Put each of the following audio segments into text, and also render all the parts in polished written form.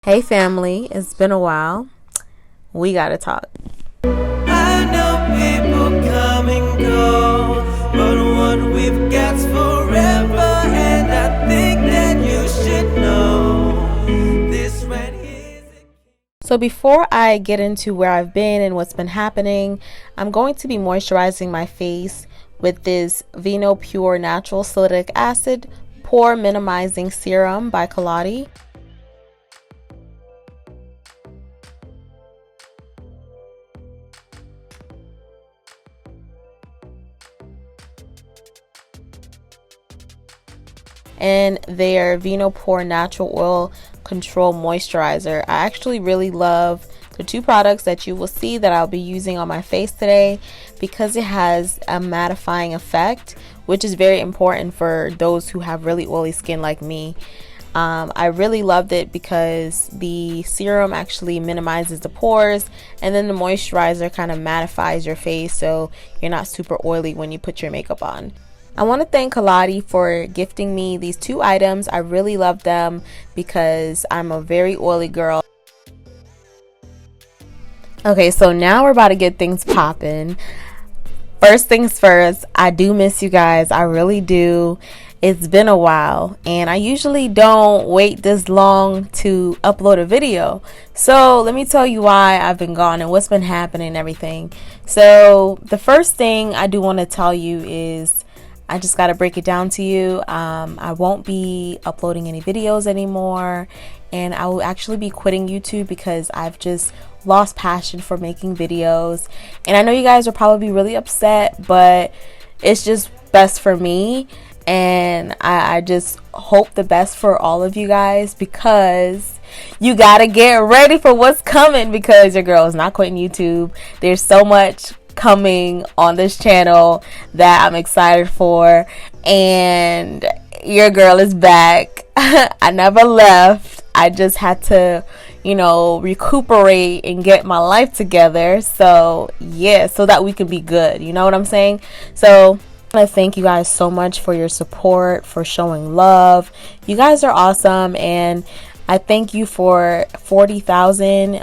Hey family, it's been a while. We gotta talk. I know people come and go, but what we've got's forever, and I think that you should know this right here. So before I get into where I've been and what's been happening, I'm going to be moisturizing my face with this Vinopure Natural Salicylic Acid Pore Minimizing Serum by Caudalie. And their Vinopure Natural Oil Control Moisturizer. I actually really love the two products that you will see that I'll be using on my face today because it has a mattifying effect, which is very important for those who have really oily skin like me. I really loved it because the serum actually minimizes the pores, and then the moisturizer kind of mattifies your face so you're not super oily when you put your makeup on. I want to thank Caudalie for gifting me these two items. I really love them because I'm a very oily girl. Okay, so now we're about to get things popping. First things first, I do miss you guys. I really do. It's been a while, and I usually don't wait this long to upload a video. So let me tell you why I've been gone and what's been happening and everything. So the first thing I do want to tell you is I just got to break it down to you. I won't be uploading any videos anymore, and I will actually be quitting YouTube because I've just lost passion for making videos. And I know you guys are probably really upset, but it's just best for me, and I just hope the best for all of you guys because you got to get ready for what's coming because your girl is not quitting YouTube. There's so much coming on this channel that I'm excited for, and your girl is back. I never left. I just had to, recuperate and get my life together. So yeah, so that we can be good. You know what I'm saying? So I want to thank you guys so much for your support, for showing love. You guys are awesome, and I thank you for 40,000.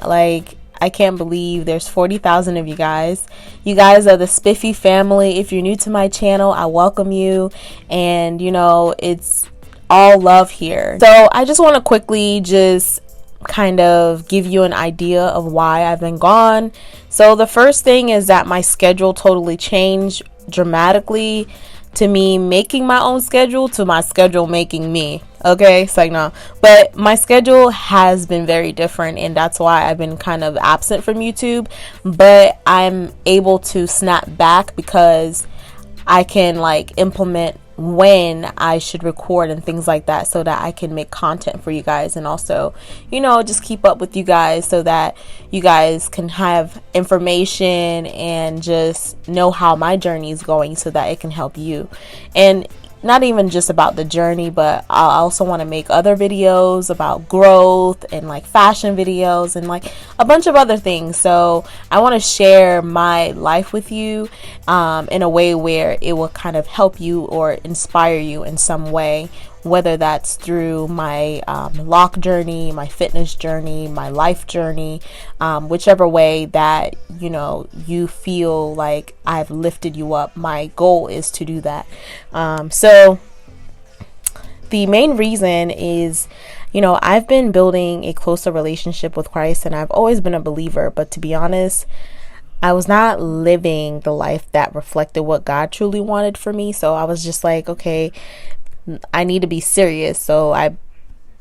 I can't believe there's 40,000 of you guys. You guys are the Spiffy Family. If you're new to my channel, I welcome you. And, it's all love here. So I just want to quickly just kind of give you an idea of why I've been gone. So the first thing is that my schedule totally changed dramatically, to me making my own schedule to my schedule making me. Okay, it's like no, but my schedule has been very different, and that's why I've been kind of absent from YouTube. But I'm able to snap back because I can implement when I should record and things like that, so that I can make content for you guys, and also just keep up with you guys so that you guys can have information and just know how my journey is going so that it can help you. And not even just about the journey, but I also want to make other videos about growth and fashion videos and a bunch of other things. So I want to share my life with you in a way where it will kind of help you or inspire you in some way, whether that's through my loc journey, my fitness journey, my life journey, whichever way that you feel like I've lifted you up. My goal is to do that. So the main reason is, I've been building a closer relationship with Christ, and I've always been a believer, but to be honest, I was not living the life that reflected what God truly wanted for me. So I was just like, okay, I need to be serious. So I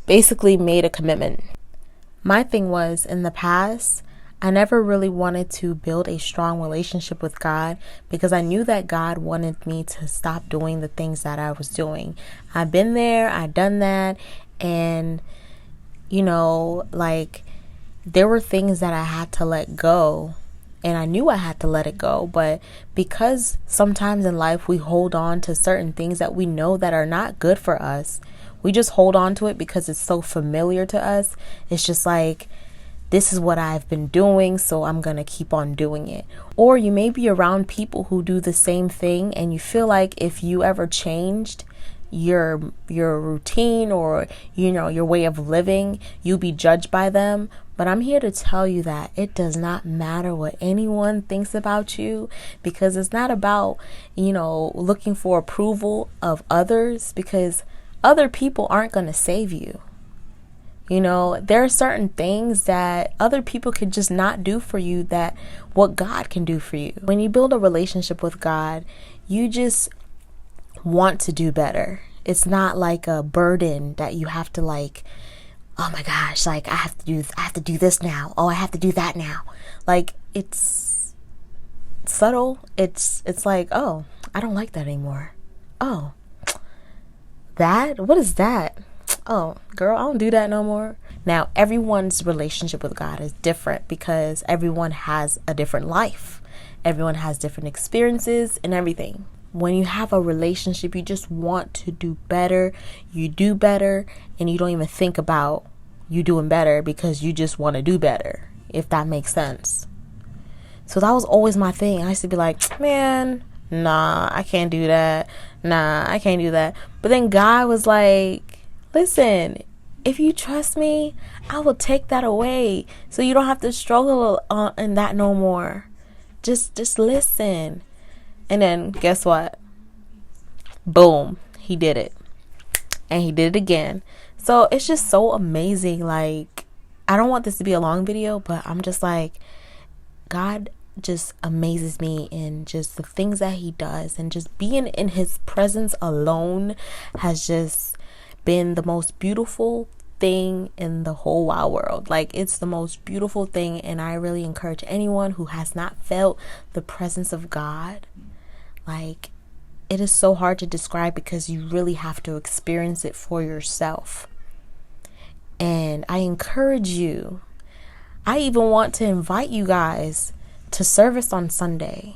basically made a commitment. My thing was, in the past, I never really wanted to build a strong relationship with God because I knew that God wanted me to stop doing the things that I was doing. I've been there, I've done that, and there were things that I had to let go. And I knew I had to let it go, but because sometimes in life we hold on to certain things that we know that are not good for us, we just hold on to it because it's so familiar to us. It's just this is what I've been doing, so I'm gonna keep on doing it. Or you may be around people who do the same thing, and you feel like if you ever changed, your routine or your way of living, you'll be judged by them. But I'm here to tell you that it does not matter what anyone thinks about you, because it's not about looking for approval of others, because other people aren't going to save you. There are certain things that other people could just not do for you that what God can do for you. When you build a relationship with God, you just want to do better. It's not like a burden that you have to oh my gosh, I have to do this now. Oh, I have to do that now. It's subtle. It's like, oh, I don't like that anymore. Oh, what is that? Oh, girl, I don't do that no more. Now, everyone's relationship with God is different because everyone has a different life. Everyone has different experiences and everything. When you have a relationship, you just want to do better. You do better, and you don't even think about you doing better because you just want to do better, if that makes sense. So that was always my thing. I used to be like, man, nah, I can't do that. Nah, I can't do that. But then God was like, listen, if you trust me, I will take that away so you don't have to struggle in that no more. Just listen. And then guess what? Boom, he did it. And he did it again. So it's just so amazing. I don't want this to be a long video, but I'm just like, God just amazes me in just the things that he does, and just being in his presence alone has just been the most beautiful thing in the whole wide world. It's the most beautiful thing, and I really encourage anyone who has not felt the presence of God. It is so hard to describe because you really have to experience it for yourself. And I encourage you. I even want to invite you guys to service on Sunday.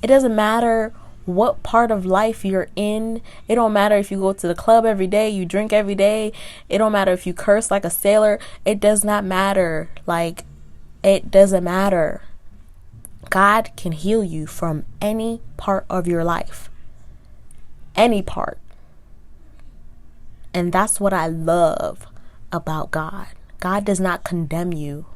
It doesn't matter what part of life you're in. It don't matter if you go to the club every day, you drink every day. It don't matter if you curse like a sailor. It does not matter. It doesn't matter. God can heal you from any part of your life. Any part. And that's what I love about God. God does not condemn you.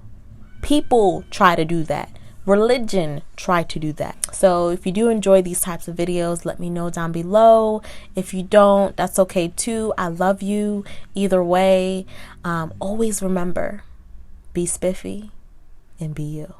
People try to do that. Religion try to do that. So if you do enjoy these types of videos, let me know down below. If you don't, that's okay too. I love you either way. Always remember, be spiffy and be you.